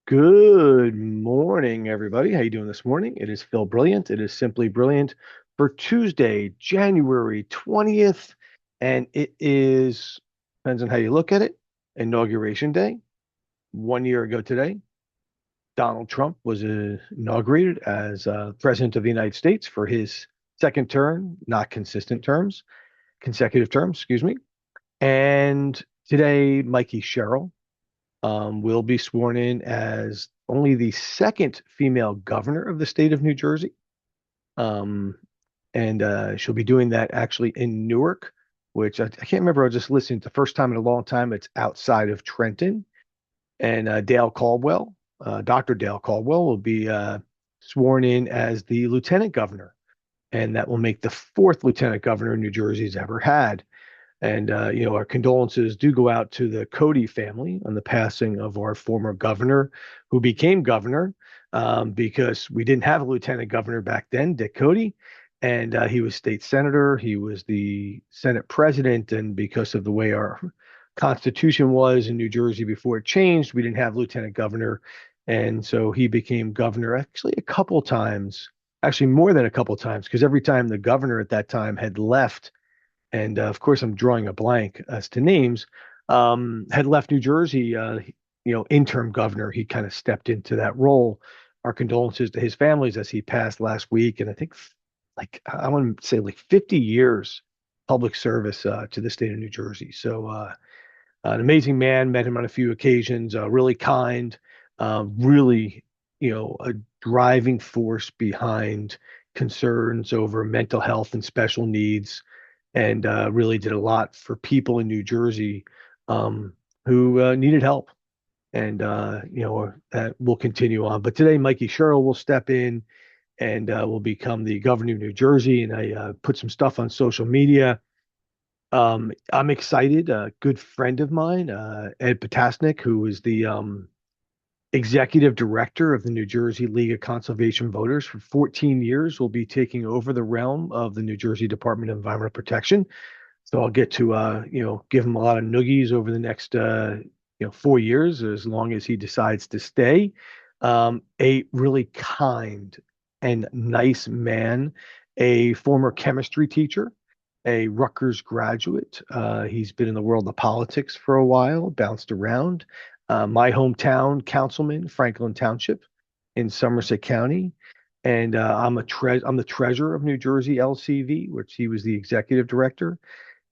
Good morning, everybody. How you doing this morning? It is Phil Brilliant. It is Simply Brilliant for Tuesday, January 20th, and it is, depends on how you look at it, Inauguration Day. 1 year ago today, Donald Trump was inaugurated as President of the United States for his second term, not consistent terms, consecutive terms, excuse me. And today, Mikie Sherrill will be sworn in as only the second female governor of the state of New Jersey. Um, and she'll be doing that actually in Newark, which I can't remember. I just listened the first time in a long time. It's outside of Trenton. And Dale Caldwell, Dr. Dale Caldwell, will be sworn in as the lieutenant governor. And that will make the fourth lieutenant governor New Jersey's ever had. And, our condolences do go out to the Cody family on the passing of our former governor, who became governor because we didn't have a lieutenant governor back then, Dick Cody. And he was state senator. He was the Senate president. And because of the way our Constitution was in New Jersey before it changed, we didn't have lieutenant governor. And so he became governor actually a couple times, actually more than a couple times, because every time the governor at that time had left, and of course I'm drawing a blank as to names, had left New Jersey, interim governor, he kind of stepped into that role. Our condolences to his families as he passed last week, and I think like I want to say like 50 years public service to the state of New Jersey. So an amazing man, met him on a few occasions, really kind, really, a driving force behind concerns over mental health and special needs, and really did a lot for people in New Jersey who needed help. And, that will continue on. But today, Mikie Sherrill will step in and will become the governor of New Jersey. And I put some stuff on social media. I'm excited. A good friend of mine, Ed Potasnik, who is the executive director of the New Jersey League of Conservation Voters for 14 years, will be taking over the realm of the New Jersey Department of Environmental Protection. So I'll get to, give him a lot of noogies over the next, 4 years, as long as he decides to stay. A really kind and nice man, a former chemistry teacher, a Rutgers graduate. He's been in the world of politics for a while, bounced around. My hometown councilman, Franklin Township in Somerset County. And I'm the treasurer of New Jersey LCV, which he was the executive director.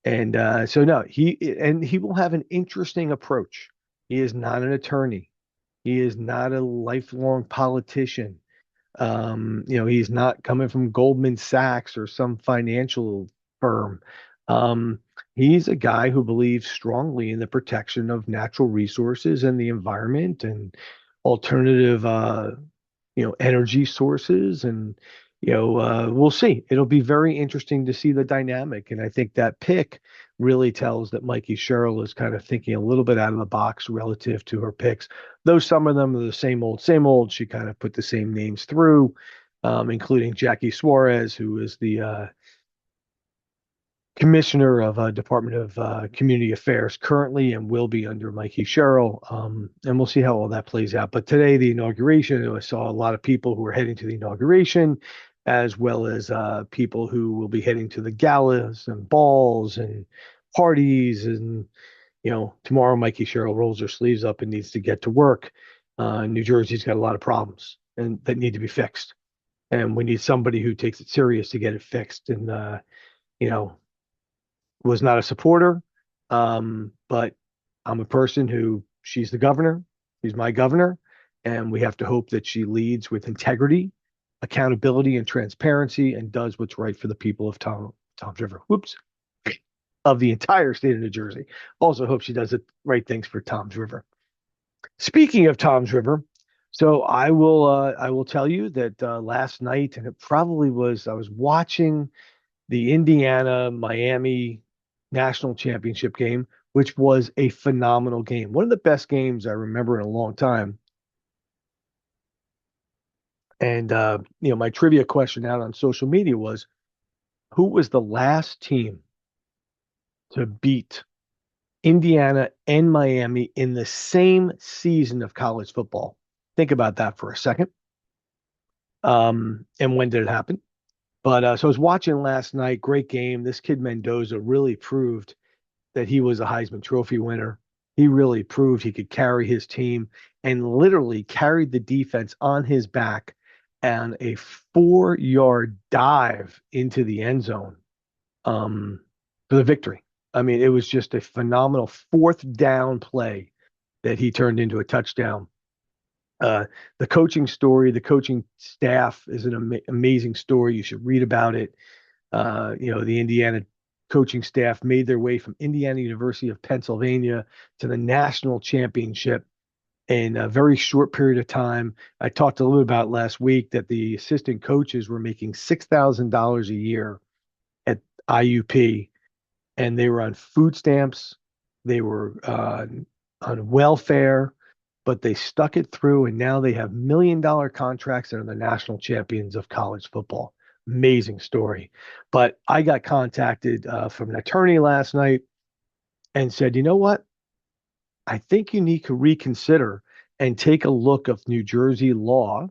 And so no, he will have an interesting approach. He is not an attorney. He is not a lifelong politician. He's not coming from Goldman Sachs or some financial firm. Um, he's a guy who believes strongly in the protection of natural resources and the environment and alternative, energy sources. And, we'll see. It'll be very interesting to see the dynamic. And I think that pick really tells that Mikie Sherrill is kind of thinking a little bit out of the box relative to her picks. Though some of them are the same old, same old. She kind of put the same names through, including Jackie Suarez, who is the commissioner of Department of Community Affairs currently and will be under Mikie Sherrill. And we'll see how all that plays out. But today, the inauguration, I saw a lot of people who are heading to the inauguration, as well as people who will be heading to the galas and balls and parties. And, tomorrow, Mikie Sherrill rolls her sleeves up and needs to get to work. New Jersey's got a lot of problems and that need to be fixed. And we need somebody who takes it serious to get it fixed. And, you know, was not a supporter, but I'm a person who she's the governor, she's my governor, and we have to hope that she leads with integrity, accountability, and transparency, and does what's right for the people of Tom's River. Whoops, of the entire state of New Jersey. Also, hope she does the right things for Tom's River. Speaking of Tom's River, so I will tell you that last night, and it probably was, I was watching the Indiana Miami national championship game, which was a phenomenal game. One of the best games I remember in a long time. And, my trivia question out on social media was, who was the last team to beat Indiana and Miami in the same season of college football? Think about that for a second. And when did it happen? But so I was watching last night. Great game. This kid Mendoza really proved that he was a Heisman Trophy winner. He really proved he could carry his team and literally carried the defense on his back and a 4-yard dive into the end zone um, for the victory. I mean, it was just a phenomenal fourth down play that he turned into a touchdown. Uh, the coaching story, the coaching staff is an amazing story. You should read about it. The Indiana coaching staff made their way from Indiana University of Pennsylvania to the national championship in a very short period of time. I talked a little about last week that the assistant coaches were making $6,000 a year at IUP, and they were on food stamps. They were on welfare, but they stuck it through, and now they have $1 million contracts and are the national champions of college football. Amazing story. But I got contacted from an attorney last night and said, you know what? I think you need to reconsider and take a look of New Jersey law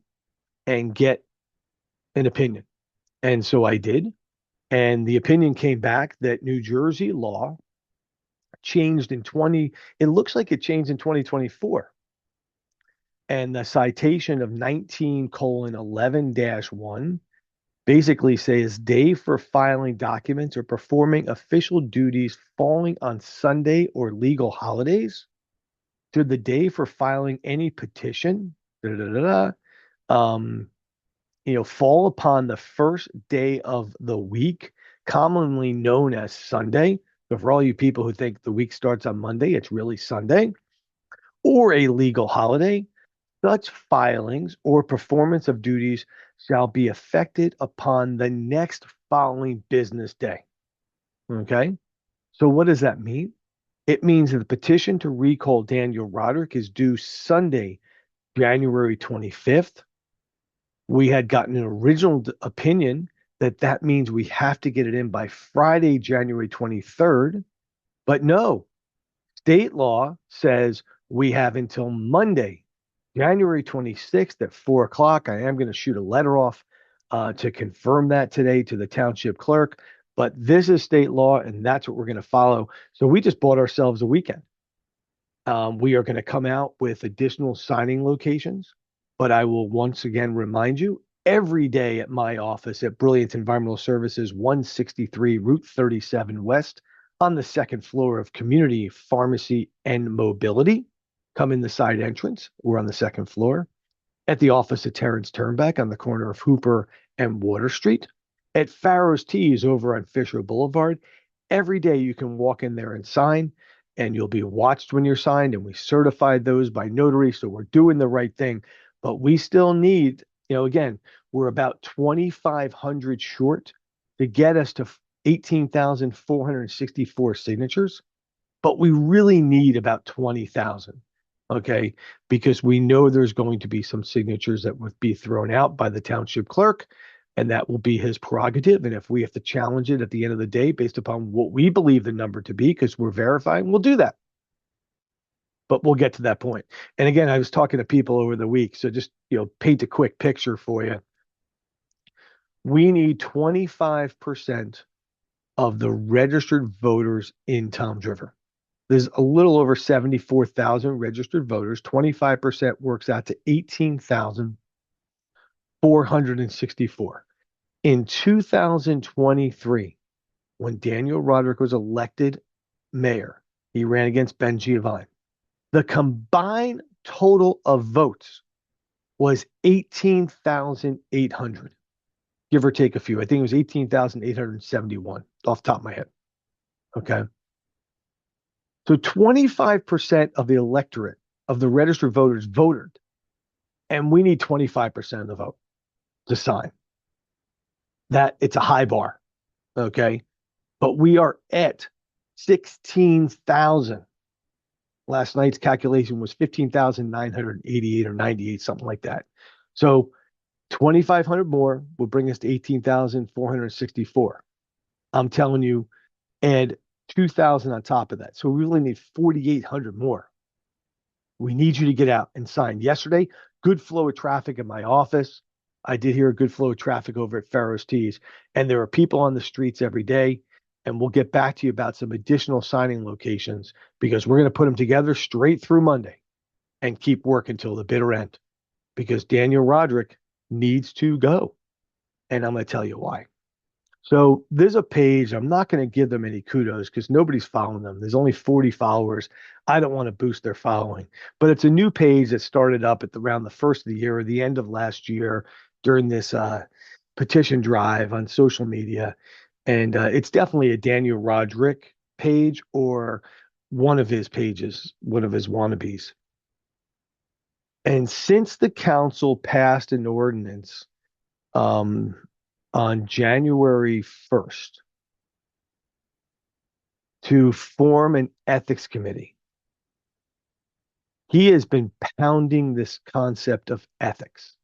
and get an opinion. And so I did. And the opinion came back that New Jersey law changed it looks like it changed in 2024. And the citation of 19:11-1 basically says day for filing documents or performing official duties falling on Sunday or legal holidays. Should the day for filing any petition, da, da, da, da, fall upon the first day of the week, commonly known as Sunday. So for all you people who think the week starts on Monday, it's really Sunday, or a legal holiday, such filings or performance of duties shall be effected upon the next following business day. Okay. So what does that mean? It means that the petition to recall Daniel Roderick is due Sunday, January 25th. We had gotten an original opinion that means we have to get it in by Friday, January 23rd. But no, state law says we have until Monday, January 26th at 4 o'clock. I am going to shoot a letter off to confirm that today to the township clerk. But this is state law, and that's what we're going to follow. So we just bought ourselves a weekend. We are going to come out with additional signing locations, but I will once again remind you every day at my office at Brilliant Environmental Services, 163 Route 37 West, on the second floor of Community Pharmacy and Mobility. Come in the side entrance. We're on the second floor. At the office of Terrence Turnback on the corner of Hooper and Water Street. At Farrow's Teas over on Fisher Boulevard. Every day you can walk in there and sign, and you'll be watched when you're signed, and we certified those by notary, so we're doing the right thing. But we still need, again, we're about 2,500 short to get us to 18,464 signatures, but we really need about 20,000, okay? Because we know there's going to be some signatures that would be thrown out by the township clerk, and that will be his prerogative. And if we have to challenge it at the end of the day based upon what we believe the number to be, because we're verifying, we'll do that. But we'll get to that point. And again, I was talking to people over the week, so just paint a quick picture for you. We need 25% of the registered voters in Toms River. There's a little over 74,000 registered voters. 25% works out to 18,464. In 2023, when Daniel Roderick was elected mayor, he ran against Ben Giovanni. The combined total of votes was 18,800, give or take a few. I think it was 18,871 off the top of my head. Okay. So 25% of the electorate of the registered voters voted, and we need 25% of the vote to sign. That it's a high bar. Okay. But we are at 16,000. Last night's calculation was 15,988 or 98, something like that. So 2,500 more will bring us to 18,464. I'm telling you, add 2,000 on top of that. So we really need 4,800 more. We need you to get out and sign. Yesterday, good flow of traffic in my office. I did hear a good flow of traffic over at Farrow's Tees, and there are people on the streets every day. And we'll get back to you about some additional signing locations because we're going to put them together straight through Monday and keep working till the bitter end because Daniel Roderick needs to go. And I'm going to tell you why. So there's a page. I'm not going to give them any kudos because nobody's following them. There's only 40 followers. I don't want to boost their following, but it's a new page that started up at around the first of the year or the end of last year during this petition drive on social media. And it's definitely a Daniel Roderick page or one of his pages, one of his wannabes. And since the council passed an ordinance um, on January 1st to form an ethics committee, he has been pounding this concept of ethics,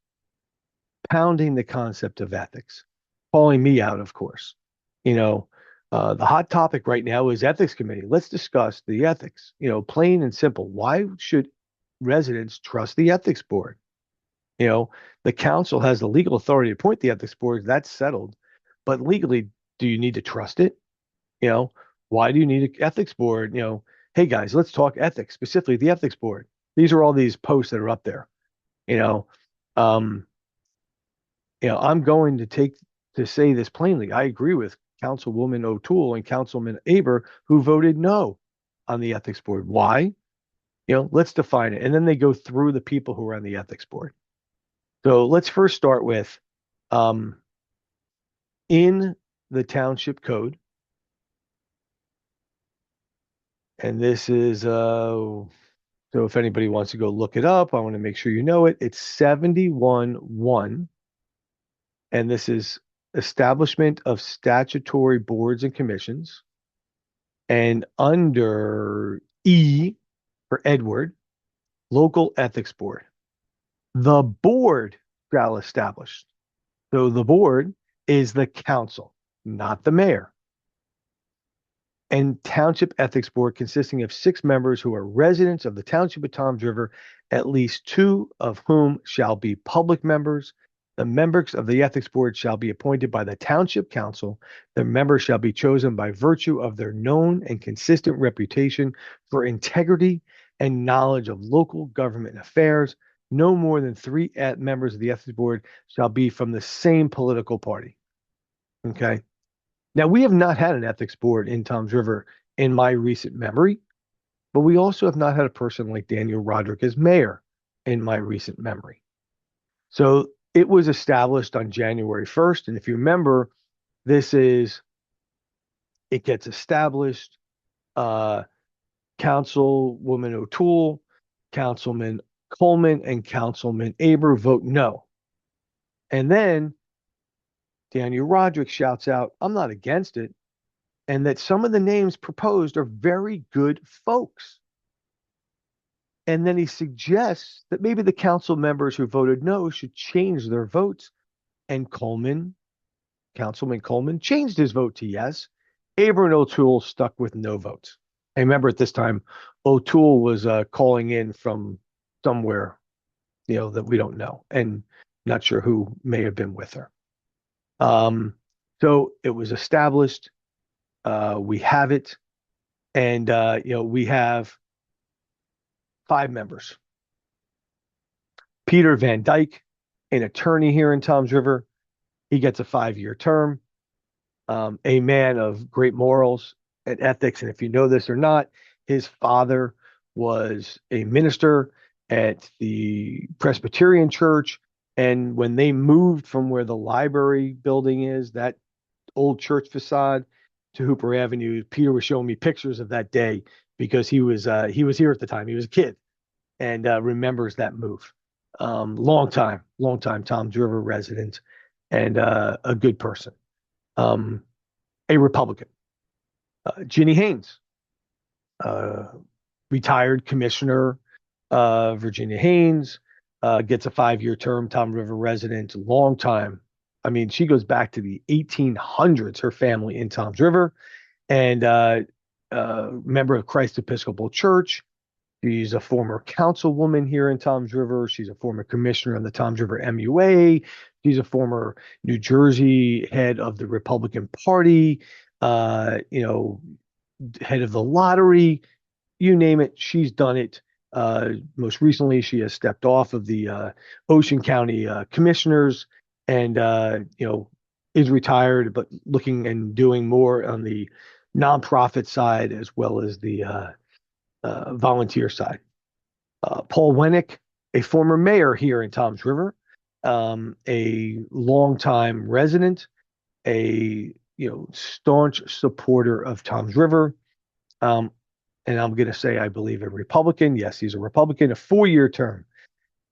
pounding the concept of ethics, calling me out, of course. You know, the hot topic right now is ethics committee. Let's discuss the ethics, plain and simple. Why should residents trust the ethics board? The council has the legal authority to appoint the ethics board. That's settled. But legally, do you need to trust it? Why do you need an ethics board? Hey guys, let's talk ethics, specifically the ethics board. These are all these posts that are up there. Um, I'm going to say this plainly. I agree with Councilwoman O'Toole and Councilman Aber who voted no on the ethics board. Why? Let's define it. And then they go through the people who are on the ethics board. So let's first start with in the township code, and this is so if anybody wants to go look it up, I want to make sure you know it. It's 71-1, and this is establishment of statutory boards and commissions. And under E for Edward, local ethics board. The board shall establish. So the board is the council, not the mayor. And township ethics board consisting of 6 members who are residents of the township of Toms River, at least 2 of whom shall be public members. The members of the ethics board shall be appointed by the township council. The members shall be chosen by virtue of their known and consistent reputation for integrity and knowledge of local government affairs. No more than 3 members of the ethics board shall be from the same political party. Okay. Now, we have not had an ethics board in Toms River in my recent memory, but we also have not had a person like Daniel Roderick as mayor in my recent memory. So it was established on January 1st. And if you remember, it gets established. Councilwoman O'Toole, Councilman Coleman, and Councilman Aber vote no. And then Daniel Roderick shouts out, I'm not against it, and that some of the names proposed are very good folks. And then he suggests that maybe the council members who voted no should change their votes. And Councilman Coleman, changed his vote to yes. Aber and O'Toole stuck with no votes. I remember at this time, O'Toole was calling in from somewhere, that we don't know, and not sure who may have been with her. So it was established. We have it, and we have 5 members. Peter Van Dyke, an attorney here in Toms River, he gets a 5-year term. A man of great morals and ethics, and if you know this or not, his father was a minister at the Presbyterian Church. And when they moved from where the library building is, that old church facade, to Hooper Avenue, Peter was showing me pictures of that day because he was here at the time. He was a kid and remembers that move. Long time Toms River resident and a good person. A Republican. Ginny Haynes, retired commissioner, Virginia Haynes, gets a 5-year term, Toms River resident, long time. I mean, she goes back to the 1800s, her family in Toms River, and member of Christ Episcopal Church. She's a former councilwoman here in Toms River. She's a former commissioner on the Toms River MUA. She's a former New Jersey head of the Republican Party, you know, head of the lottery, you name it, she's done it. Most recently, she has stepped off of the Ocean County commissioners and, is retired, but looking and doing more on the nonprofit side as well as the volunteer side. Paul Wennick, a former mayor here in Toms River, a longtime resident, a staunch supporter of Toms River. Um, and I'm going to say, I believe, a Republican. Yes, he's a Republican, a 4-year term.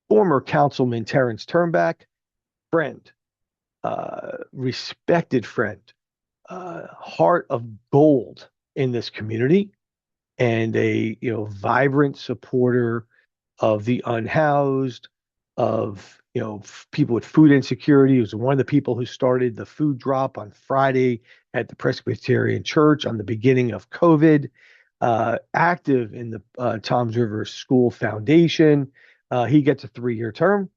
Former Councilman Terrence Turnback, friend, respected friend, heart of gold in this community, and a vibrant supporter of the unhoused, of people with food insecurity. He was one of the people who started the food drop on Friday at the Presbyterian Church on the beginning of COVID. Active in the Toms River School Foundation. He gets a 3-year term.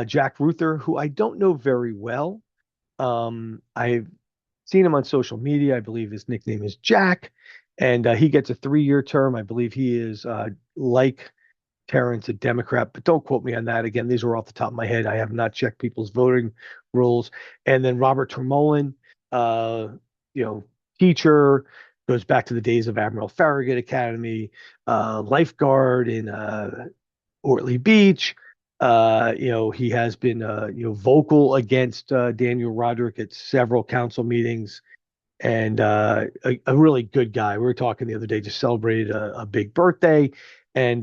Jack Ruther, who I don't know very well. I've seen him on social media. I believe his nickname is Jack, and he gets a 3-year term. I believe he is like Terrence, a Democrat, but don't quote me on that. Again, these are off the top of my head. I have not checked people's voting rules. And then Robert Termolen, uh, teacher, goes back to the days of Admiral Farragut Academy, lifeguard in Ortley Beach. He has been vocal against Daniel Roderick at several council meetings, and a really good guy. We were talking the other day, just celebrated a big birthday, and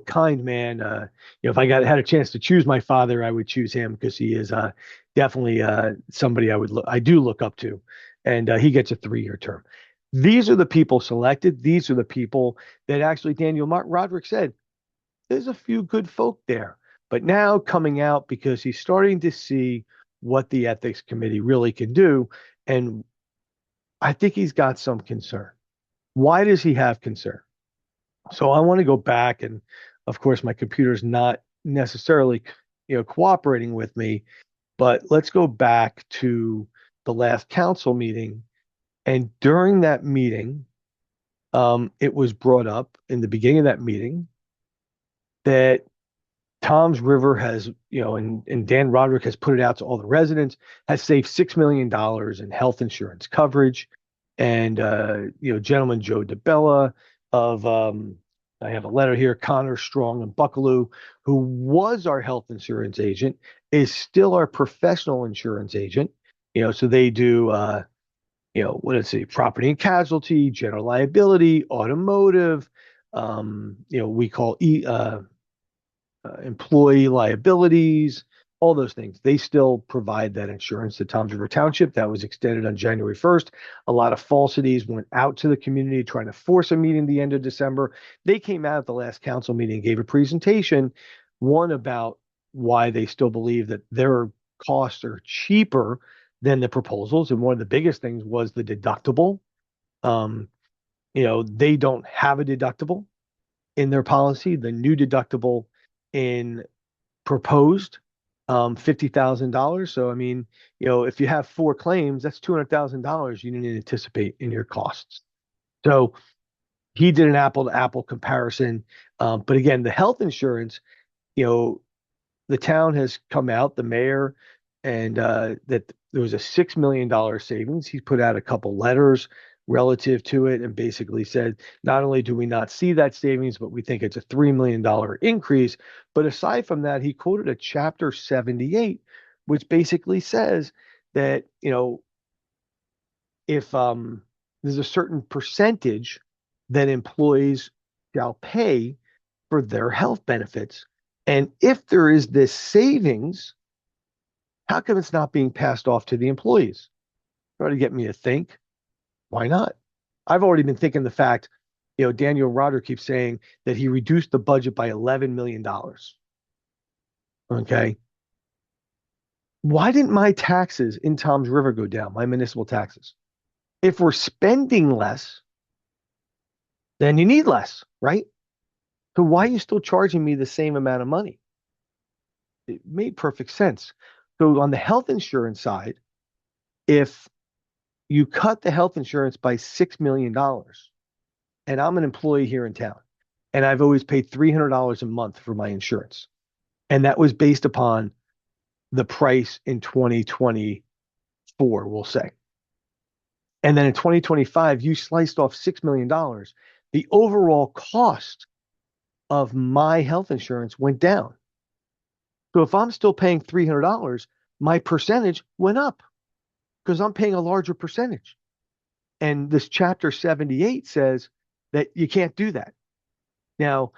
kind man. If I had a chance to choose my father, I would choose him because he is definitely somebody I do look up to, and he gets a 3-year term. These are the people selected. These are the people that actually Daniel Roderick said there's a few good folk there, but now coming out because he's starting to see what the ethics committee really can do, and I think he's got some concern. Why does he have concern? So I want to go back, and of course, my computer's not necessarily, cooperating with me, but let's go back to the last council meeting. And during that meeting, it was brought up in the beginning of that meeting that Tom's River has, and Dan Roderick has put it out to all the residents, has saved $6 million in health insurance coverage. And, gentleman Joe DeBella of, I have a letter here, Connor Strong and Buckaloo, who was our health insurance agent, is still our professional insurance agent. So they do, what did it say? Property and casualty, general liability, automotive, we call employee liabilities, all those things. They still provide that insurance to Toms River Township. That was extended on January 1st. A lot of falsities went out to the community trying to force a meeting the end of December. They came out at the last council meeting and gave a presentation, one about why they still believe that their costs are cheaper than the proposals. And one of the biggest things was the deductible. They don't have a deductible in their policy. The new deductible in proposed $50,000. So I mean, if you have 4 claims, that's $200,000 you didn't anticipate in your costs. So he did an apple to apple comparison. But again, the health insurance, the town has come out, the mayor, and that there was a $6 million savings. He put out a couple letters relative to it and basically said, not only do we not see that savings, but we think it's a $3 million increase. But aside from that, he quoted a chapter 78, which basically says that, if there's a certain percentage that employees shall pay for their health benefits. And if there is this savings, how come it's not being passed off to the employees? Try to get me to think. Why not? I've already been thinking the fact, Daniel Roderick keeps saying that he reduced the budget by $11 million. Okay. Why didn't my taxes in Toms River go down, my municipal taxes? If we're spending less, then you need less, right? So why are you still charging me the same amount of money? It made perfect sense. So on the health insurance side, if you cut the health insurance by $6 million, and I'm an employee here in town, and I've always paid $300 a month for my insurance, and that was based upon the price in 2024, we'll say. And then in 2025, you sliced off $6 million. The overall cost of my health insurance went down. So if I'm still paying $300, my percentage went up because I'm paying a larger percentage. And this chapter 78 says that you can't do that. Now,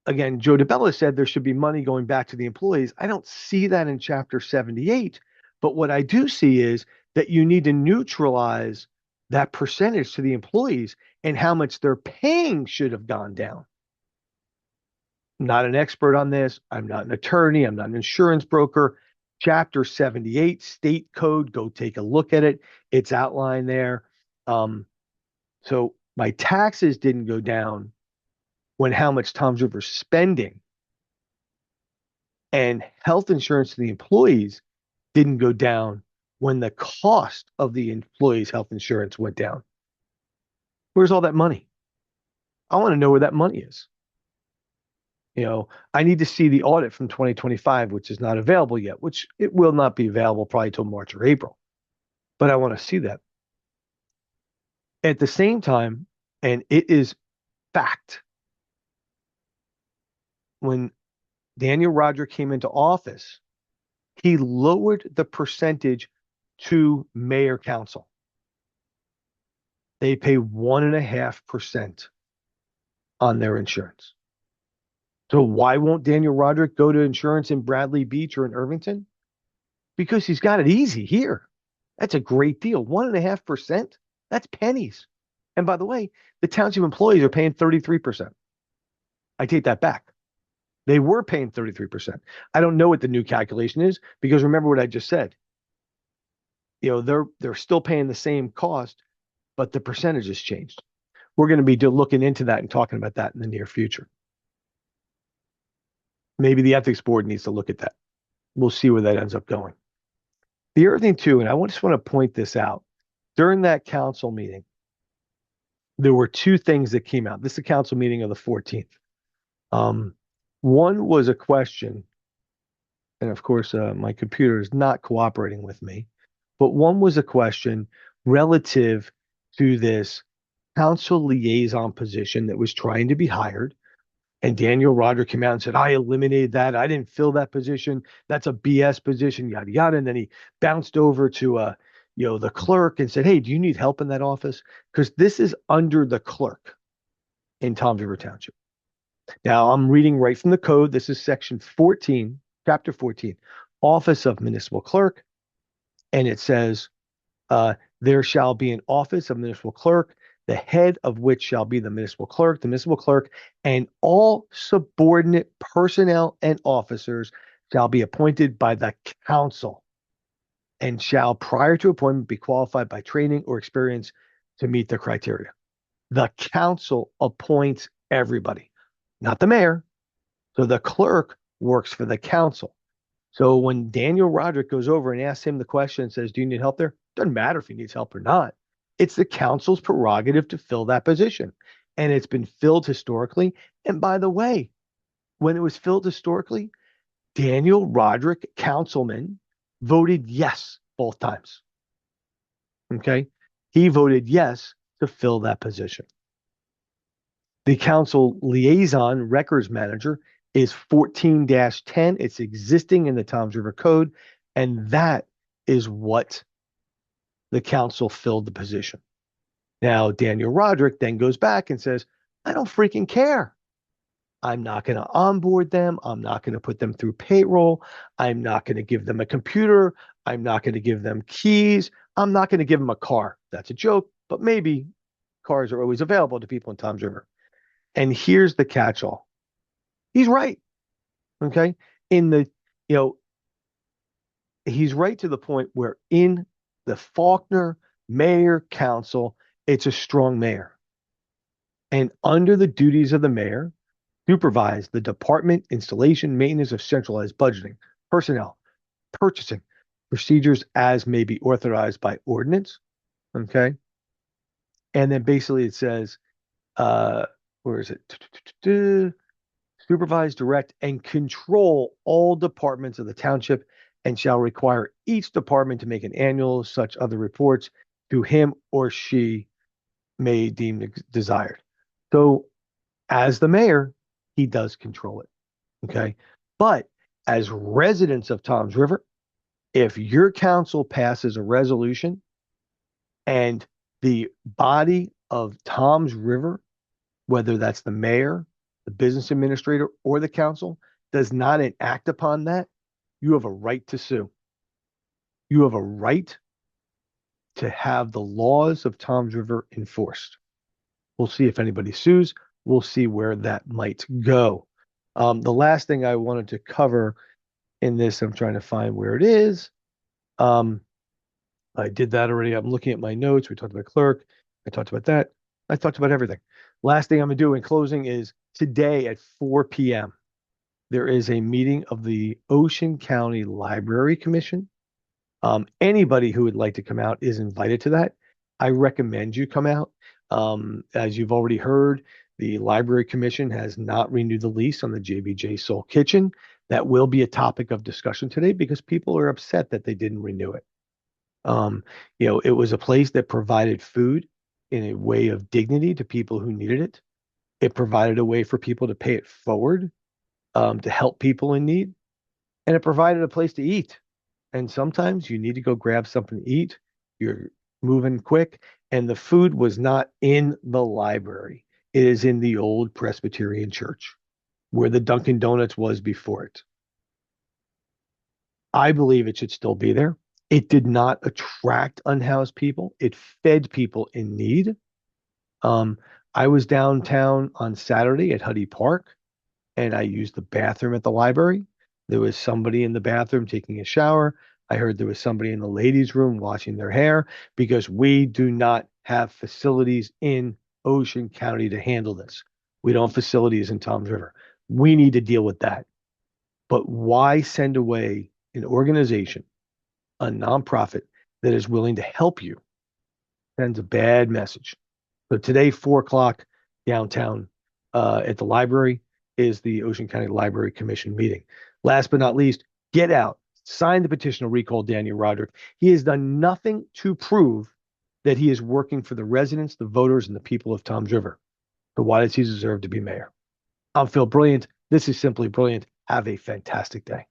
again, Joe DeBella said there should be money going back to the employees. I don't see that in chapter 78, but what I do see is that you need to neutralize that percentage to the employees, and how much they're paying should have gone down. I'm not an expert on this. I'm not an attorney. I'm not an insurance broker. Chapter 78, state code, go take a look at it. It's outlined there. So my taxes didn't go down when how much Tom's River's spending, and health insurance to the employees didn't go down when the cost of the employees' health insurance went down. Where's all that money? I want to know where that money is. I need to see the audit from 2025, which is not available yet, which it will not be available probably till March or April. But I want to see that. At the same time, and it is fact, when Daniel Roderick came into office, he lowered the percentage to mayor council. They pay 1.5% on their insurance. So why won't Daniel Roderick go to insurance in Bradley Beach or in Irvington? Because he's got it easy here. That's a great deal. 1.5%, that's pennies. And by the way, the township employees are paying 33%. I take that back. They were paying 33%. I don't know what the new calculation is, because remember what I just said. They're still paying the same cost, but the percentage has changed. We're going to be looking into that and talking about that in the near future. Maybe the ethics board needs to look at that. We'll see where that ends up going. The other thing too, and I just want to point this out, during that council meeting, there were two things that came out. This is the council meeting of the 14th. One was a question, and of course, my computer is not cooperating with me, but one was a question relative to this council liaison position that was trying to be hired. And Daniel Roderick came out and said, I eliminated that. I didn't fill that position. That's a BS position, yada, yada. And then he bounced over to, the clerk and said, hey, do you need help in that office? Because this is under the clerk in Toms River Township. Now, I'm reading right from the code. This is section 14, chapter 14, Office of Municipal Clerk. And it says, there shall be an office of municipal clerk, the head of which shall be the municipal clerk, and all subordinate personnel and officers shall be appointed by the council, and shall prior to appointment be qualified by training or experience to meet the criteria. The council appoints everybody, not the mayor. So the clerk works for the council. So when Daniel Roderick goes over and asks him the question and says, do you need help there? Doesn't matter if he needs help or not. It's the council's prerogative to fill that position. And it's been filled historically. And by the way, when it was filled historically, Daniel Roderick, councilman, voted yes both times. Okay? He voted yes to fill that position. The council liaison records manager is 14-10. It's existing in the Toms River Code, and that is what the council filled the position. Now, Daniel Roderick then goes back and says, I don't freaking care. I'm not going to onboard them. I'm not going to put them through payroll. I'm not going to give them a computer. I'm not going to give them keys. I'm not going to give them a car. That's a joke, but maybe cars are always available to people in Toms River. And here's the catch-all. He's right. Okay. He's right to the point where in the Faulkner Mayor Council, it's a strong mayor. And under the duties of the mayor, supervise the department, installation, maintenance of centralized budgeting, personnel, purchasing, procedures as may be authorized by ordinance. Okay. And then basically it says, uh, where is it? Supervise, direct, and control all departments of the township and shall require each department to make an annual such other reports to him or she may deem desired. So as the mayor, he does control it. Okay. But as residents of Tom's River, if your council passes a resolution and the body of Tom's River, whether that's the mayor, the business administrator, or the council, does not enact upon that, you have a right to sue. You have a right to have the laws of Tom's River enforced. We'll see if anybody sues. We'll see where that might go. The last thing I wanted to cover in this, I'm trying to find where it is. I did that already. I'm looking at my notes. We talked about clerk. I talked about that. I talked about everything. Last thing I'm going to do in closing is today at 4 p.m. There is a meeting of the Ocean County Library Commission. Anybody who would like to come out is invited to that. I recommend you come out. As you've already heard, the Library Commission has not renewed the lease on the JBJ Soul Kitchen. That will be a topic of discussion today because people are upset that they didn't renew it. It was a place that provided food in a way of dignity to people who needed it. It provided a way for people to pay it forward, to help people in need, and it provided a place to eat. And sometimes you need to go grab something to eat. You're moving quick, and the food was not in the library. It is in the old Presbyterian church where the Dunkin' Donuts was before it. I believe it should still be there. It did not attract unhoused people. It fed people in need. I was downtown on Saturday at Huddy Park, and I used the bathroom at the library. There was somebody in the bathroom taking a shower. I heard there was somebody in the ladies' room washing their hair because we do not have facilities in Ocean County to handle this. We don't have facilities in Tom's River. We need to deal with that. But why send away an organization, a nonprofit that is willing to help you? Sends a bad message. So today, 4 o'clock downtown at the library is the Ocean County Library Commission meeting. Last but not least, get out, sign the petition to recall Daniel Roderick. He has done nothing to prove that he is working for the residents, the voters, and the people of Tom's River. So why does he deserve to be mayor? I'm Phil Brilliant. This is Simply Brilliant. Have a fantastic day.